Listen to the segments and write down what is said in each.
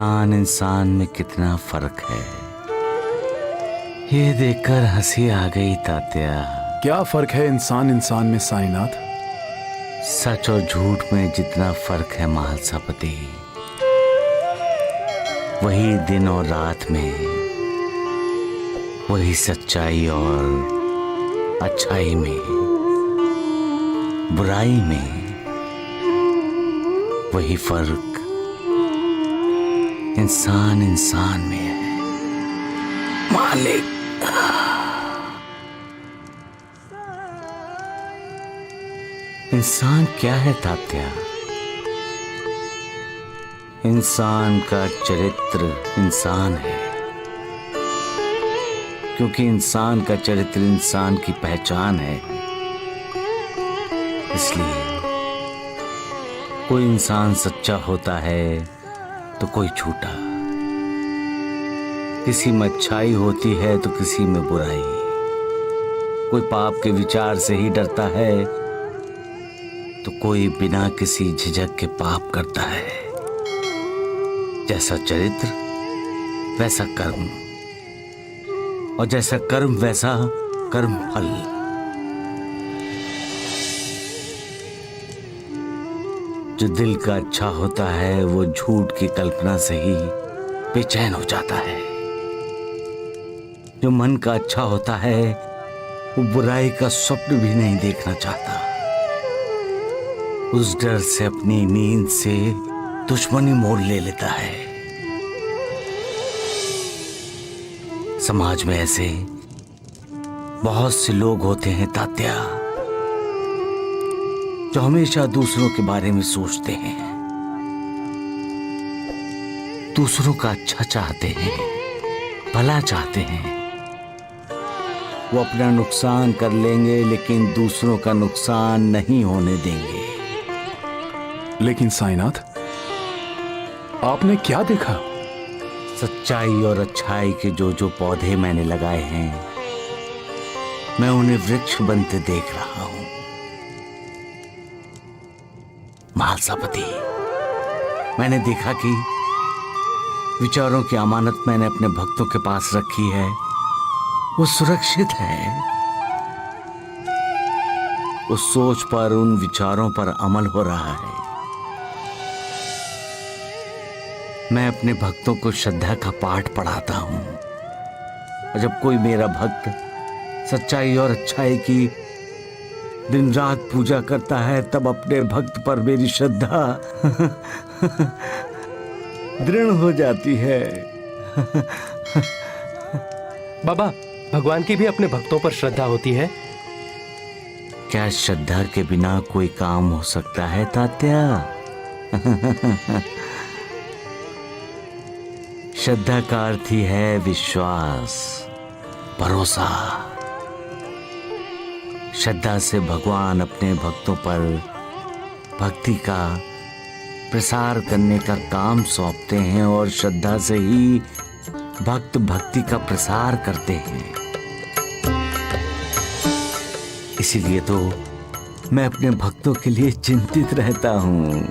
इंसान में कितना फर्क है, ये देखकर हंसी आ गई तात्या। क्या फर्क है इंसान में साईनाथ? सच और झूठ में जितना फर्क है महालसापति, वही दिन और रात में, वही सच्चाई और अच्छाई में, बुराई में, वही फर्क इंसान में है मालिक। इंसान क्या है तात्या? इंसान का चरित्र इंसान है, क्योंकि इंसान का चरित्र इंसान की पहचान है। इसलिए कोई इंसान सच्चा होता है तो कोई झूठा, किसी में अच्छाई होती है तो किसी में बुराई, कोई पाप के विचार से ही डरता है तो कोई बिना किसी झिझक के पाप करता है। जैसा चरित्र वैसा कर्म, और जैसा कर्म वैसा कर्म फल। जो दिल का अच्छा होता है वो झूठ की कल्पना से ही बेचैन हो जाता है। जो मन का अच्छा होता है वो बुराई का स्वप्न भी नहीं देखना चाहता। उस डर से अपनी नींद से दुश्मनी मोड़ ले लेता है। समाज में ऐसे बहुत से लोग होते हैं तात्या, जो हमेशा दूसरों के बारे में सोचते हैं, दूसरों का अच्छा चाहते हैं, भला चाहते हैं। वो अपना नुकसान कर लेंगे लेकिन दूसरों का नुकसान नहीं होने देंगे। लेकिन साईनाथ, आपने क्या देखा? सच्चाई और अच्छाई के जो जो पौधे मैंने लगाए हैं, मैं उन्हें वृक्ष बनते देख रहा हूं। महालसापति, मैंने देखा कि विचारों की अमानत मैंने अपने भक्तों के पास रखी है, वो सुरक्षित है। उस सोच पर, उन विचारों पर अमल हो रहा है। मैं अपने भक्तों को श्रद्धा का पाठ पढ़ाता हूं, और जब कोई मेरा भक्त सच्चाई और अच्छाई की दिन रात पूजा करता है, तब अपने भक्त पर मेरी श्रद्धा दृढ़ हो जाती है। बाबा, भगवान की भी अपने भक्तों पर श्रद्धा होती है। क्या श्रद्धा के बिना कोई काम हो सकता है तात्या? श्रद्धा का अर्थ ही है विश्वास, भरोसा। श्रद्धा से भगवान अपने भक्तों पर भक्ति का प्रसार करने का काम सौंपते हैं, और श्रद्धा से ही भक्त भक्ति का प्रसार करते हैं। इसीलिए तो मैं अपने भक्तों के लिए चिंतित रहता हूं।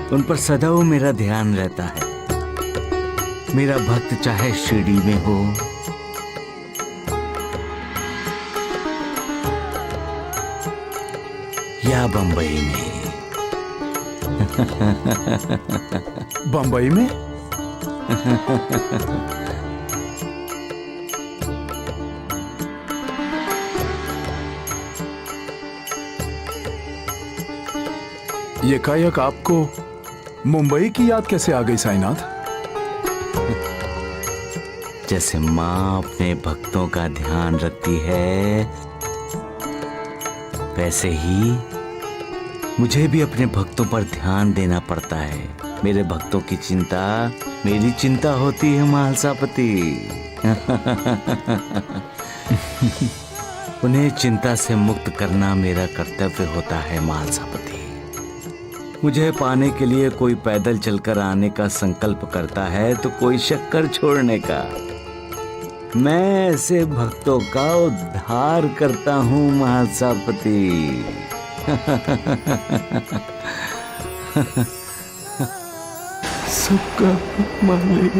उन पर सदैव मेरा ध्यान रहता है। मेरा भक्त चाहे शिरडी में हो, या बंबई में। बंबई में? एकाएक आपको मुंबई की याद कैसे आ गई साईनाथ? जैसे माँ अपने भक्तों का ध्यान रखती है, वैसे ही मुझे भी अपने भक्तों पर ध्यान देना पड़ता है। मेरे भक्तों की चिंता मेरी चिंता होती है महालसापति। उन्हें चिंता से मुक्त करना मेरा कर्तव्य होता है महालसापति। मुझे पाने के लिए कोई पैदल चलकर आने का संकल्प करता है तो कोई शक्कर छोड़ने का। मैं ऐसे भक्तों का उद्धार करता हूँ महालसापति। सबका मालिक।